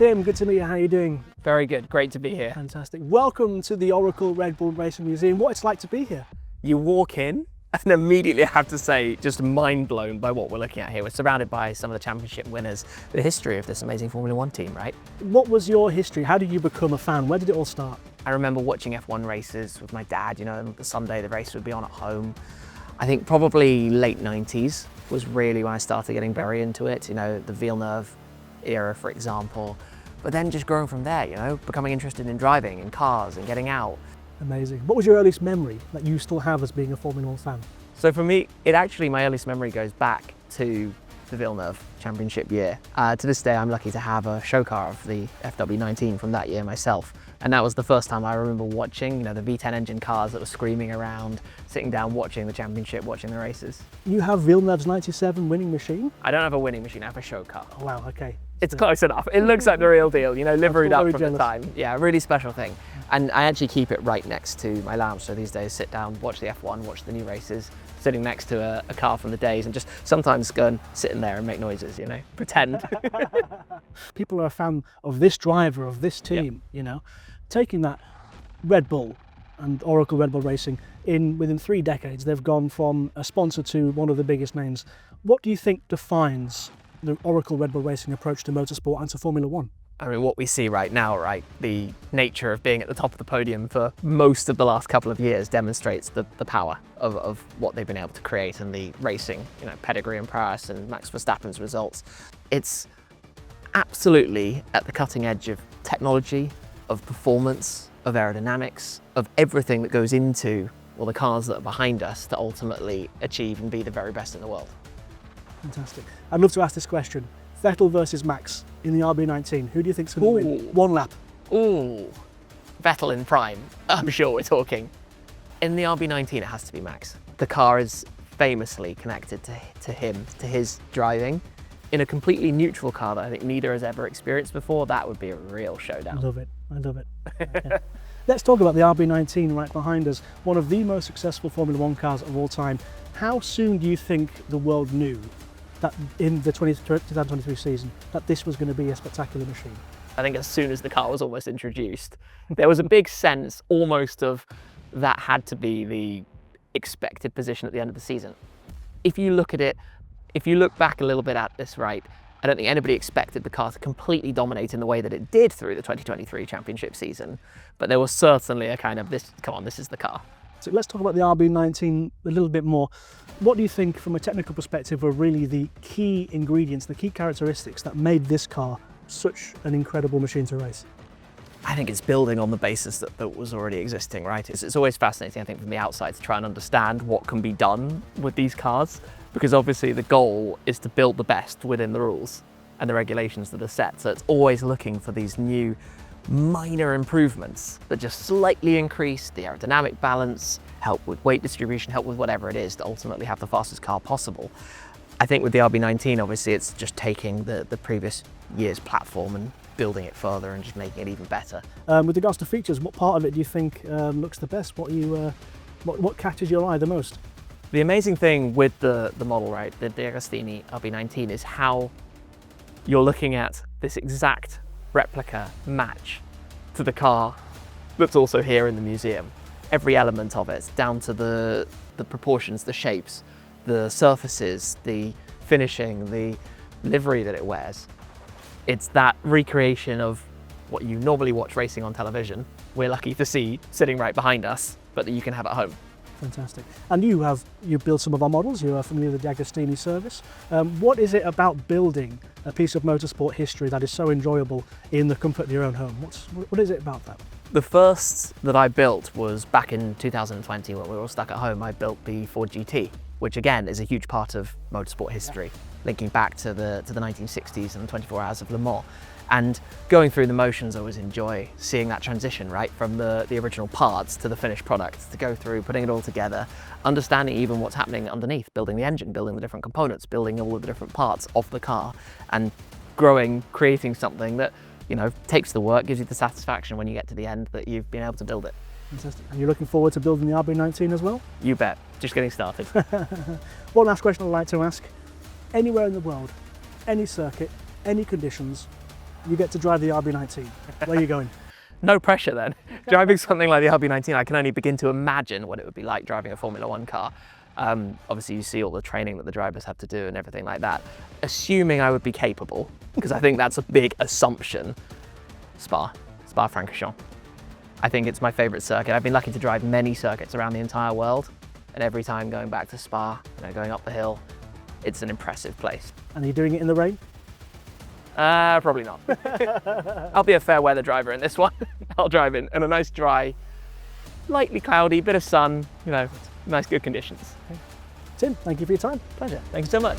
Tim, good to meet you. How are you doing? Very good, great to be here. Fantastic. Welcome to the Oracle Red Bull Racing Museum. What it's like to be here? You walk in and immediately I have to say, just mind blown by what we're looking at here. We're surrounded by some of the championship winners, the history of this amazing Formula One team, right? What was your history? How did you become a fan? Where did it all start? I remember watching F1 races with my dad, you know, and the Sunday the race would be on at home. I think probably late 90s was really when I started getting very into it, you know, the Villeneuve era, for example. But then just growing from there, you know, becoming interested in driving, in cars and getting out. Amazing. What was your earliest memory that you still have as being a Formula One fan? So for me, my earliest memory goes back to the Villeneuve championship year. To this day, I'm lucky to have a show car of the FW19 from that year myself. And that was the first time I remember watching, you know, the V10 engine cars that were screaming around, sitting down, watching the championship, watching the races. You have Villeneuve's 97 winning machine? I don't have a winning machine, I have a show car. Oh, wow, okay. It's close enough. It looks like the real deal, you know, liveried up from jealous. the time. Yeah, really special thing. And I actually keep it right next to my lounge. So these days, sit down, watch the F1, watch the new races, sitting next to a car from the days, and just sometimes go and sit in there and make noises, you know, pretend. People are a fan of this driver, of this team, you know. Taking that Red Bull and Oracle Red Bull Racing, within 3 decades, they've gone from a sponsor to one of the biggest names. What do you think defines the Oracle Red Bull Racing approach to motorsport and to Formula One? I mean, what we see right now, right, the nature of being at the top of the podium for most of the last couple of years demonstrates the power of what they've been able to create and the racing, you know, pedigree and prowess and Max Verstappen's results. It's absolutely at the cutting edge of technology, of performance, of aerodynamics, of everything that goes into, well, the cars that are behind us to ultimately achieve and be the very best in the world. Fantastic. I'd love to ask this question. Vettel versus Max in the RB19. Who do you think's going to win? One lap. Ooh, Vettel in prime. I'm sure we're talking. In the RB19, it has to be Max. The car is famously connected to him, to his driving. In a completely neutral car that I think neither has ever experienced before, that would be a real showdown. I love it. I love it. Okay. Let's talk about the RB19 right behind us. One of the most successful Formula One cars of all time. How soon do you think the world knew that in the 2023 season that this was going to be a spectacular machine? I think as soon as the car was almost introduced, there was a big sense almost of that had to be the expected position at the end of the season. If you look at it, if you look back a little bit at this, right, I don't think anybody expected the car to completely dominate in the way that it did through the 2023 championship season, but there was certainly a kind of this is the car. So let's talk about the RB19 a little bit more. What do you think from a technical perspective are really the key ingredients, the key characteristics that made this car such an incredible machine to race? I think it's building on the basis that was already existing, right? It's always fascinating, I think, from the outside to try and understand what can be done with these cars, because obviously the goal is to build the best within the rules and the regulations that are set. So it's always looking for these new minor improvements that just slightly increase the aerodynamic balance, help with weight distribution, help with whatever it is to ultimately have the fastest car possible. I think with the RB19, obviously, it's just taking the previous year's platform and building it further and just making it even better. With regards to features, what part of it do you think looks the best? What catches your eye the most? The amazing thing with the model, right, the Agostini RB19, is how you're looking at this exact replica match to the car that's also here in the museum. Every element of it, down to the proportions, the shapes, the surfaces, the finishing, the livery that it wears. It's that recreation of what you normally watch racing on television, we're lucky to see sitting right behind us, but that you can have at home. Fantastic. And you build some of our models, you are familiar with the Agostini service. What is it about building a piece of motorsport history that is so enjoyable in the comfort of your own home? What is it about that? The first that I built was back in 2020 when we were all stuck at home. I built the Ford GT, which again is a huge part of motorsport history, linking back to the 1960s and the 24 Hours of Le Mans. And going through the motions, I always enjoy seeing that transition, right, from the original parts to the finished product, to go through, putting it all together, understanding even what's happening underneath, building the engine, building the different components, building all of the different parts of the car, and growing, creating something that, you know, takes the work, gives you the satisfaction when you get to the end that you've been able to build it. Fantastic. And you're looking forward to building the RB19 as well? You bet. Just getting started. One last question I'd like to ask. Anywhere in the world, any circuit, any conditions, you get to drive the RB19. Where are you going? No pressure then. Driving something like the RB19, I can only begin to imagine what it would be like driving a Formula One car. Obviously you see all the training that the drivers have to do and everything like that. Assuming I would be capable, because I think that's a big assumption, Spa-Francorchamps. I think it's my favourite circuit. I've been lucky to drive many circuits around the entire world, and every time going back to Spa, going up the hill, it's an impressive place. And are you doing it in the rain? Probably not. I'll be a fair weather driver in this one. I'll drive in a nice dry, lightly cloudy, bit of sun, nice good conditions. Tim, thank you for your time. Pleasure. Thank you so much.